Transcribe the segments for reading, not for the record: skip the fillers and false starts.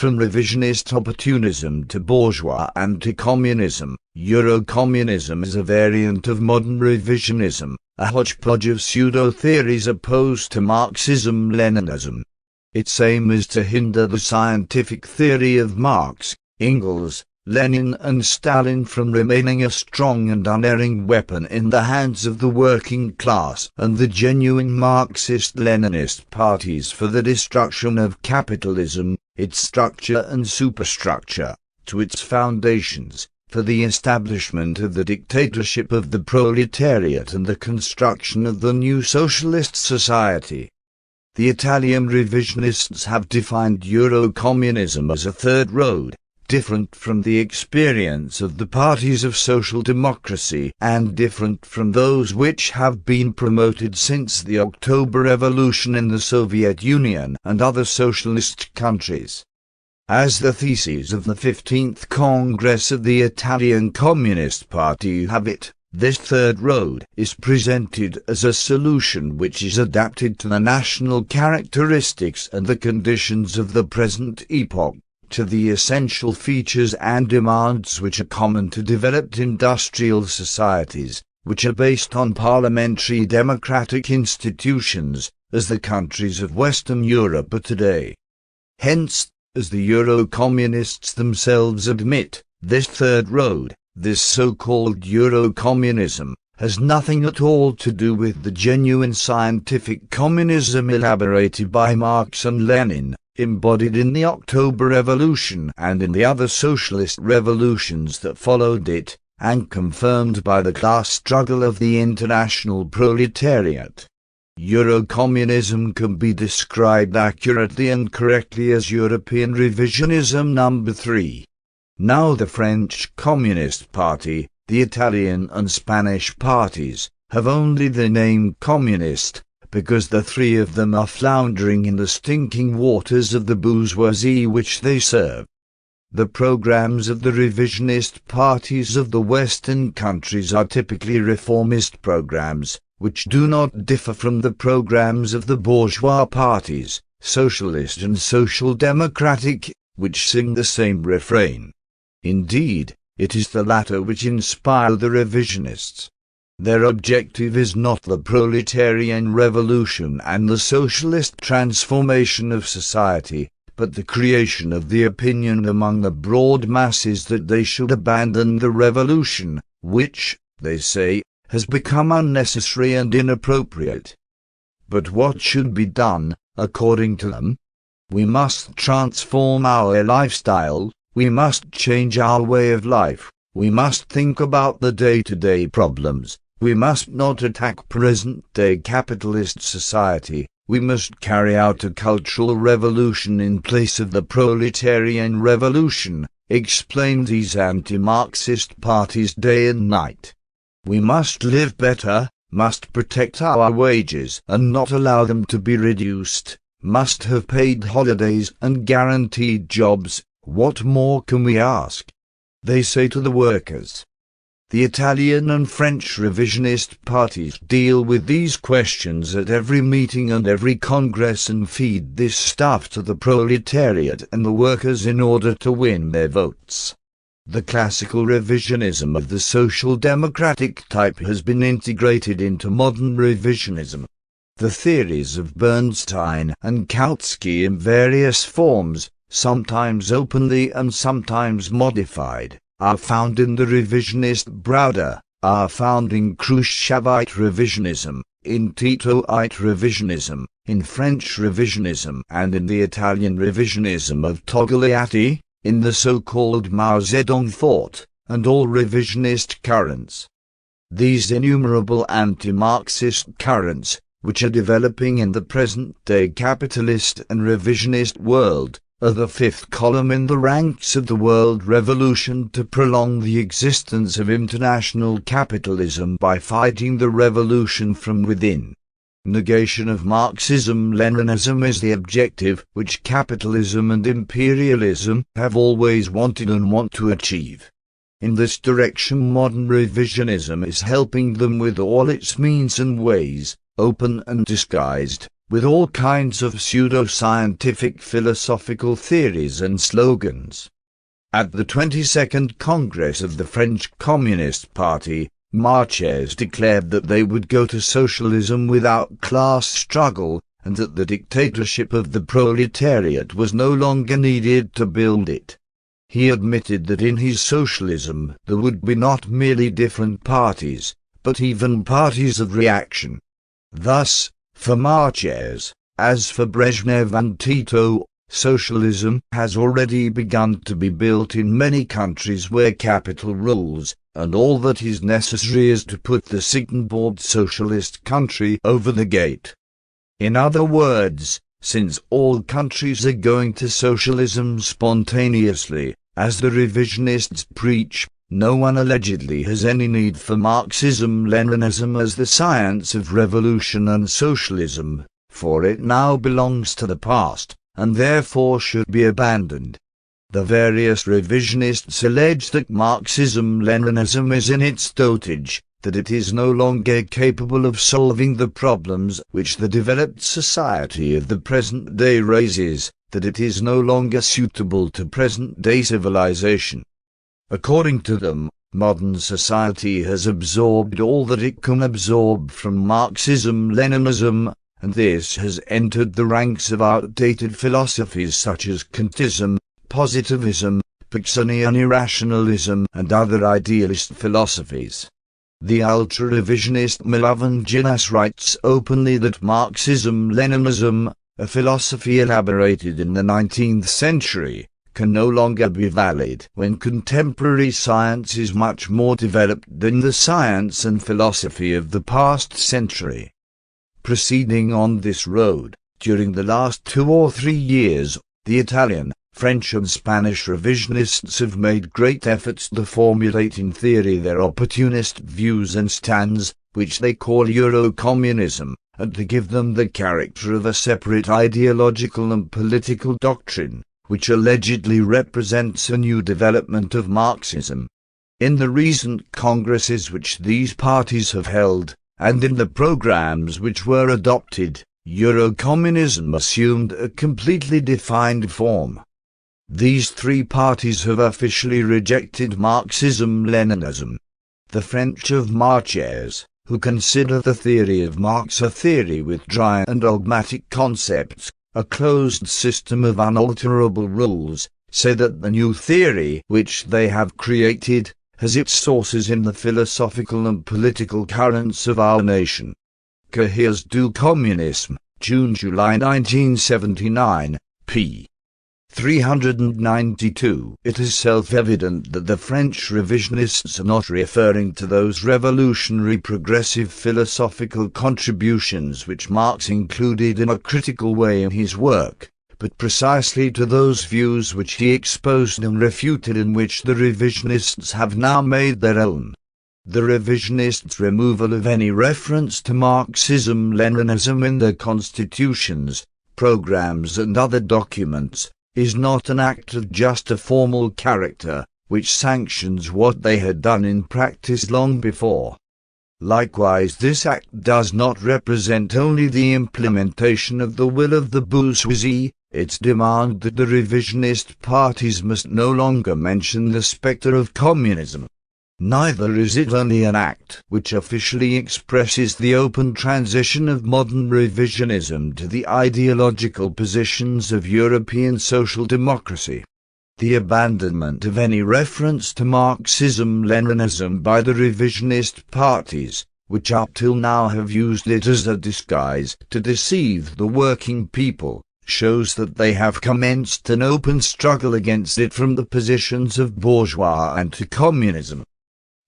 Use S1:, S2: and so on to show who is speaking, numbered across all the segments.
S1: From revisionist opportunism to bourgeois anticommunism, Eurocommunism is a variant of modern revisionism, a hodgepodge of pseudo-theories opposed to Marxism-Leninism. Its aim is to hinder the scientific theory of Marx, Engels, Lenin and Stalin from remaining a strong and unerring weapon in the hands of the working class and the genuine Marxist-Leninist parties for the destruction of capitalism, its structure and superstructure, to its foundations, for the establishment of the dictatorship of the proletariat and the construction of the new socialist society. The Italian revisionists have defined Eurocommunism as a third road, different from the experience of the parties of social democracy and different from those which have been promoted since the October Revolution in the Soviet Union and other socialist countries. As the theses of the 15th Congress of the Italian Communist Party have it, this third road is presented as a solution which is adapted to the national characteristics and the conditions of the present epoch, to the essential features and demands which are common to developed industrial societies, which are based on parliamentary democratic institutions, as the countries of Western Europe are today. Hence, as the Eurocommunists themselves admit, this third road, this so-called Eurocommunism, has nothing at all to do with the genuine scientific communism elaborated by Marx and Lenin, embodied in the October Revolution and in the other socialist revolutions that followed it, and confirmed by the class struggle of the international proletariat. Eurocommunism can be described accurately and correctly as European revisionism number 3. Now the French Communist Party, the Italian and Spanish parties, have only the name communist, because the three of them are floundering in the stinking waters of the bourgeoisie which they serve. The programs of the revisionist parties of the Western countries are typically reformist programs, which do not differ from the programs of the bourgeois parties, socialist and social democratic, which sing the same refrain. Indeed, it is the latter which inspire the revisionists. Their objective is not the proletarian revolution and the socialist transformation of society, but the creation of the opinion among the broad masses that they should abandon the revolution, which, they say, has become unnecessary and inappropriate. But what should be done, according to them? We must transform our lifestyle, we must change our way of life, we must think about the day-to-day problems. We must not attack present-day capitalist society, we must carry out a cultural revolution in place of the proletarian revolution, explain these anti-Marxist parties day and night. We must live better, must protect our wages and not allow them to be reduced, must have paid holidays and guaranteed jobs. What more can we ask? They say to the workers. The Italian and French revisionist parties deal with these questions at every meeting and every congress and feed this stuff to the proletariat and the workers in order to win their votes. The classical revisionism of the social democratic type has been integrated into modern revisionism. The theories of Bernstein and Kautsky in various forms, sometimes openly and sometimes modified, are found in the revisionist Browder, are found in Khrushchevite revisionism, in Titoite revisionism, in French revisionism and in the Italian revisionism of Togliatti, in the so-called Mao Zedong thought, and all revisionist currents. These innumerable anti-Marxist currents, which are developing in the present-day capitalist and revisionist world, are the fifth column in the ranks of the world revolution to prolong the existence of international capitalism by fighting the revolution from within. Negation of Marxism-Leninism is the objective which capitalism and imperialism have always wanted and want to achieve. In this direction modern revisionism is helping them with all its means and ways, open and disguised, with all kinds of pseudo-scientific philosophical theories and slogans. At the 22nd Congress of the French Communist Party, marchers declared that they would go to socialism without class struggle, and that the dictatorship of the proletariat was no longer needed to build it. He admitted that in his socialism there would be not merely different parties, but even parties of reaction. Thus, for marchers, as for Brezhnev and Tito, socialism has already begun to be built in many countries where capital rules, and all that is necessary is to put the signboard socialist country over the gate. In other words, since all countries are going to socialism spontaneously, as the revisionists preach, no one allegedly has any need for Marxism-Leninism as the science of revolution and socialism, for it now belongs to the past, and therefore should be abandoned. The various revisionists allege that Marxism-Leninism is in its dotage, that it is no longer capable of solving the problems which the developed society of the present day raises, that it is no longer suitable to present-day civilization. According to them, modern society has absorbed all that it can absorb from Marxism-Leninism, and this has entered the ranks of outdated philosophies such as Kantism, positivism, Paxonian irrationalism, and other idealist philosophies. The ultra-revisionist Milovan Djinas writes openly that Marxism-Leninism, a philosophy elaborated in the 19th century, can no longer be valid when contemporary science is much more developed than the science and philosophy of the past century. Proceeding on this road, during the last 2 or 3 years, the Italian, French and Spanish revisionists have made great efforts to formulate in theory their opportunist views and stands, which they call Eurocommunism, and to give them the character of a separate ideological and political doctrine, which allegedly represents a new development of Marxism. In the recent congresses which these parties have held, and in the programs which were adopted, Eurocommunism assumed a completely defined form. These 3 parties have officially rejected Marxism-Leninism. The French of marchers, who consider the theory of Marx a theory with dry and dogmatic concepts, a closed system of unalterable rules, say that the new theory which they have created has its sources in the philosophical and political currents of our nation. Cahiers du Communisme, June-July 1979, p. 392. It is self-evident that the French revisionists are not referring to those revolutionary progressive philosophical contributions which Marx included in a critical way in his work, but precisely to those views which he exposed and refuted and which the revisionists have now made their own. The revisionists' removal of any reference to Marxism-Leninism in their constitutions, programs and other documents, is not an act of just a formal character, which sanctions what they had done in practice long before. Likewise, this act does not represent only the implementation of the will of the bourgeoisie, its demand that the revisionist parties must no longer mention the spectre of communism. Neither is it only an act which officially expresses the open transition of modern revisionism to the ideological positions of European social democracy. The abandonment of any reference to Marxism-Leninism by the revisionist parties, which up till now have used it as a disguise to deceive the working people, shows that they have commenced an open struggle against it from the positions of bourgeois anticommunism.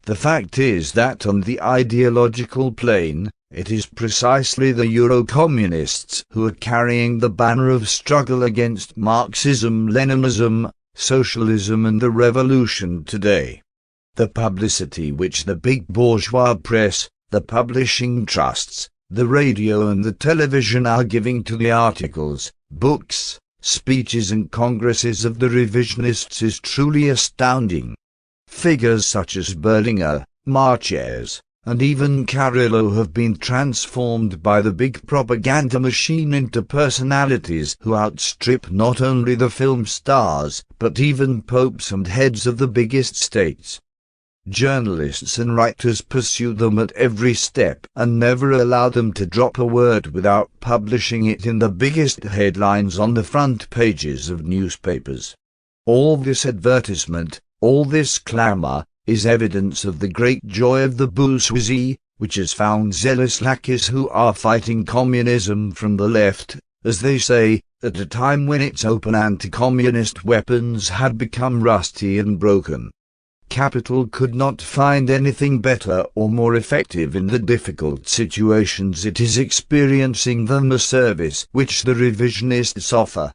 S1: The fact is that on the ideological plane, it is precisely the Eurocommunists who are carrying the banner of struggle against Marxism-Leninism, socialism and the revolution today. The publicity which the big bourgeois press, the publishing trusts, the radio and the television are giving to the articles, books, speeches and congresses of the revisionists is truly astounding. Figures such as Berlinger, Marchers, and even Carrillo have been transformed by the big propaganda machine into personalities who outstrip not only the film stars, but even popes and heads of the biggest states. Journalists and writers pursue them at every step and never allow them to drop a word without publishing it in the biggest headlines on the front pages of newspapers. All this advertisement, all this clamour, is evidence of the great joy of the bourgeoisie, which has found zealous lackeys who are fighting communism from the left, as they say, at a time when its open anti-communist weapons had become rusty and broken. Capital could not find anything better or more effective in the difficult situations it is experiencing than the service which the revisionists offer.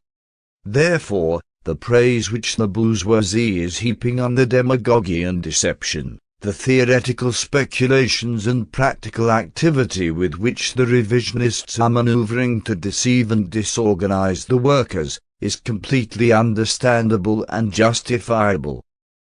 S1: Therefore, the praise which the bourgeoisie is heaping on the demagogy and deception, the theoretical speculations and practical activity with which the revisionists are maneuvering to deceive and disorganize the workers, is completely understandable and justifiable.